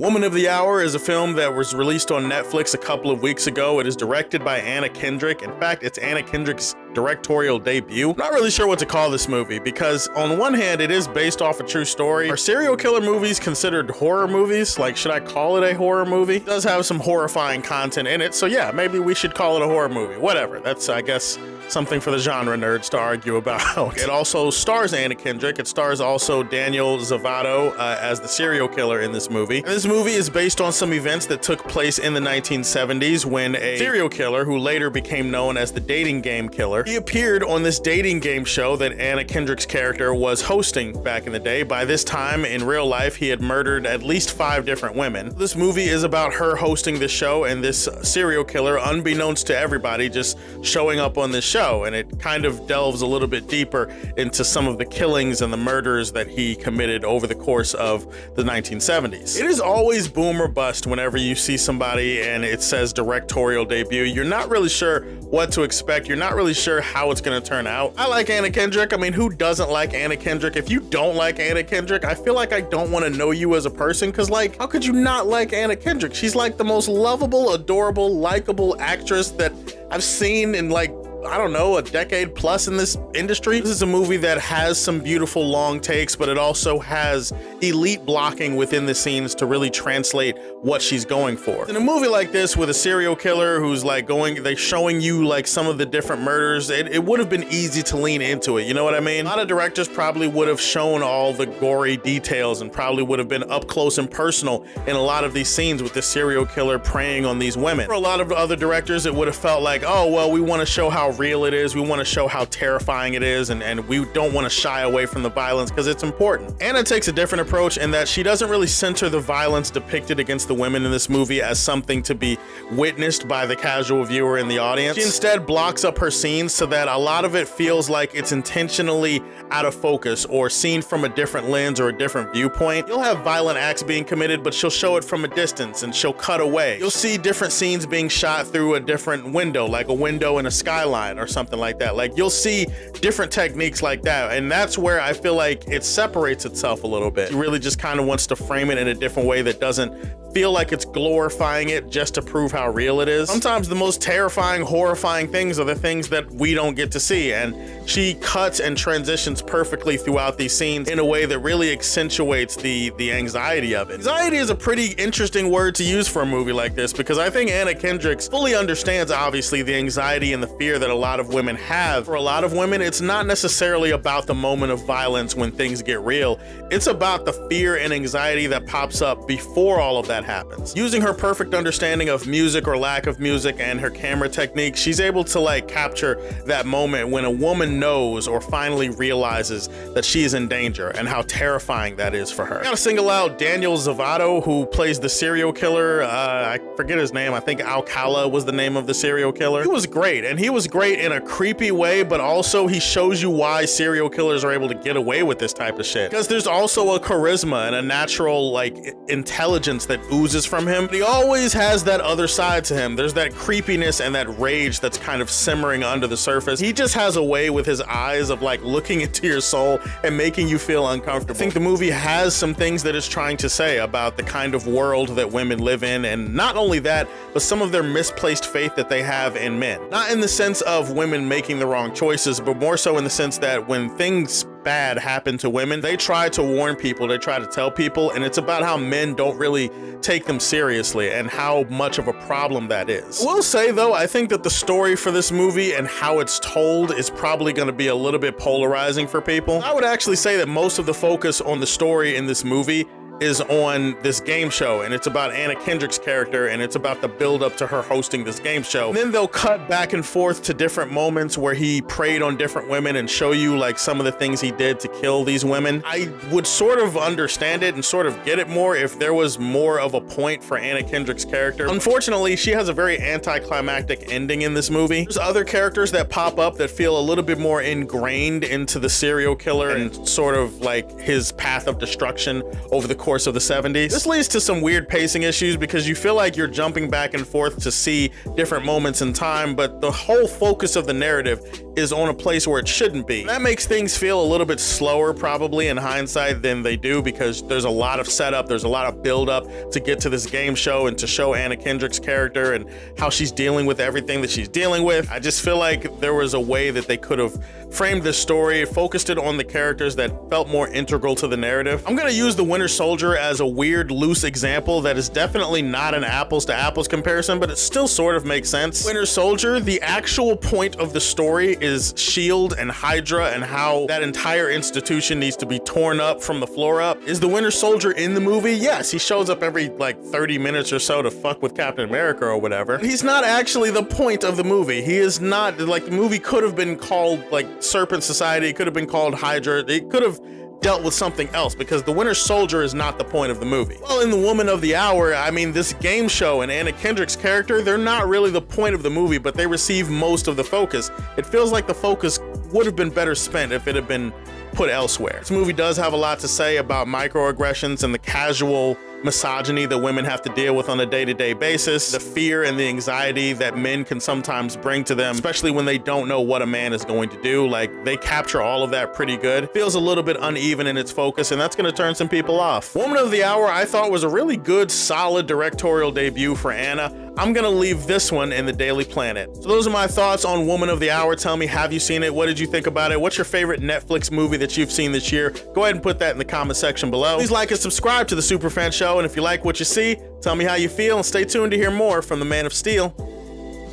Woman of the Hour is a film that was released on Netflix a couple of weeks ago. It is directed by Anna Kendrick. In fact, it's Anna Kendrick's directorial debut. I'm not really sure what to call this movie because on one hand, it is based off a true story. Are serial killer movies considered horror movies? Like, should I call it a horror movie? It does have some horrifying content in it, so yeah, maybe we should call it a horror movie. Whatever. That's, I guess, something for the genre nerds to argue about. It also stars Anna Kendrick. It stars also Daniel Zavato as the serial killer in this movie. And this movie is based on some events that took place in the 1970s when a serial killer who later became known as the dating game killer, he appeared on this dating game show that Anna Kendrick's character was hosting back in the day. By this time in real life, he had murdered at least 5 different women. This movie is about her hosting this show and this serial killer, unbeknownst to everybody, just showing up on this show, and it kind of delves a little bit deeper into some of the killings and the murders that he committed over the course of the 1970s. It is always boom or bust whenever you see somebody and it says directorial debut. You're not really sure what to expect. You're not really sure how it's going to turn out. I like Anna Kendrick. I mean, who doesn't like Anna Kendrick? If you don't like Anna Kendrick, I feel like I don't want to know you as a person, because like, how could you not like Anna Kendrick? She's like the most lovable, adorable, likable actress that I've seen in like, I don't know, a decade plus in this industry. This is a movie that has some beautiful long takes, but it also has elite blocking within the scenes to really translate what she's going for. In a movie like this with a serial killer who's like they're showing you like some of the different murders, it would have been easy to lean into it. You know what I mean? A lot of directors probably would have shown all the gory details and probably would have been up close and personal in a lot of these scenes with the serial killer preying on these women. For a lot of other directors, it would have felt like, oh, well, we want to show how real it is, we want to show how terrifying it is, and we don't want to shy away from the violence because it's important. Anna takes a different approach in that she doesn't really center the violence depicted against the women in this movie as something to be witnessed by the casual viewer in the audience. She instead blocks up her scenes so that a lot of it feels like it's intentionally out of focus or seen from a different lens or a different viewpoint. You'll have violent acts being committed, but she'll show it from a distance and she'll cut away. You'll see different scenes being shot through a different window, like a window in a skyline or something like that. Like, you'll see different techniques like that, and that's where I feel like it separates itself a little bit. She really just kind of wants to frame it in a different way that doesn't feel like it's glorifying it just to prove how real it is. Sometimes the most terrifying, horrifying things are the things that we don't get to see, and she cuts and transitions perfectly throughout these scenes in a way that really accentuates the anxiety of it. Anxiety is a pretty interesting word to use for a movie like this, because I think Anna Kendrick fully understands, obviously, the anxiety and the fear that a lot of women have. For a lot of women, it's not necessarily about the moment of violence when things get real. It's about the fear and anxiety that pops up before all of that happens. Using her perfect understanding of music or lack of music and her camera technique, she's able to like capture that moment when a woman knows or finally realizes that she is in danger and how terrifying that is for her. I gotta single out Daniel Zavato, who plays the serial killer. I forget his name. I think Alcala was the name of the serial killer. He was great, and he was great in a creepy way, but also he shows you why serial killers are able to get away with this type of shit. Because there's also a charisma and a natural like intelligence that oozes from him. But he always has that other side to him. There's that creepiness and that rage that's kind of simmering under the surface. He just has a way with his eyes of like looking into your soul and making you feel uncomfortable. I think the movie has some things that it's trying to say about the kind of world that women live in, and not only that, but some of their misplaced faith that they have in men. Not in the sense of women making the wrong choices, but more so in the sense that when things bad happen to women, they try to warn people, they try to tell people, and it's about how men don't really take them seriously and how much of a problem that is. I will say though, I think that the story for this movie and how it's told is probably going to be a little bit polarizing for people. I would actually say that most of the focus on the story in this movie is on this game show, and it's about Anna Kendrick's character, and it's about the build up to her hosting this game show. And then they'll cut back and forth to different moments where he preyed on different women and show you like some of the things he did to kill these women. I would sort of understand it and sort of get it more if there was more of a point for Anna Kendrick's character. Unfortunately, she has a very anticlimactic ending in this movie. There's other characters that pop up that feel a little bit more ingrained into the serial killer and sort of like his path of destruction over the course of the 70s. This leads to some weird pacing issues because you feel like you're jumping back and forth to see different moments in time, but the whole focus of the narrative is on a place where it shouldn't be. That makes things feel a little bit slower probably in hindsight than they do, because there's a lot of setup, there's a lot of build up to get to this game show and to show Anna Kendrick's character and how she's dealing with everything that she's dealing with. I just feel like there was a way that they could have framed this story, focused it on the characters that felt more integral to the narrative. I'm gonna use The Winter Soldier as a weird, loose example that is definitely not an apples to apples comparison, but it still sort of makes sense. Winter Soldier, the actual point of the story is S.H.I.E.L.D. and Hydra and how that entire institution needs to be torn up from the floor up. Is the Winter Soldier in the movie? Yes, he shows up every like 30 minutes or so to fuck with Captain America or whatever. He's not actually the point of the movie. He is not, like, the movie could have been called like Serpent Society, it could have been called Hydra, it could have dealt with something else, because the Winter Soldier is not the point of the movie. Well, in The Woman of the Hour, I mean, this game show and Anna Kendrick's character, they're not really the point of the movie, but they receive most of the focus. It feels like the focus would have been better spent if it had been put elsewhere. This movie does have a lot to say about microaggressions and the casual misogyny that women have to deal with on a day-to-day basis, the fear and the anxiety that men can sometimes bring to them, especially when they don't know what a man is going to do. Like, they capture all of that pretty good. Feels a little bit uneven in its focus, and that's going to turn some people off. Woman of the Hour, I thought, was a really good, solid directorial debut for Anna. I'm gonna leave this one in the Daily Planet. So those are my thoughts on Woman of the Hour. Tell me, have you seen it? What did you think about it? What's your favorite Netflix movie that you've seen this year? Go ahead and put that in the comment section below. Please like and subscribe to the Superfan Show, and if you like what you see, tell me how you feel, and stay tuned to hear more from the Man of Steel.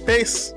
Peace.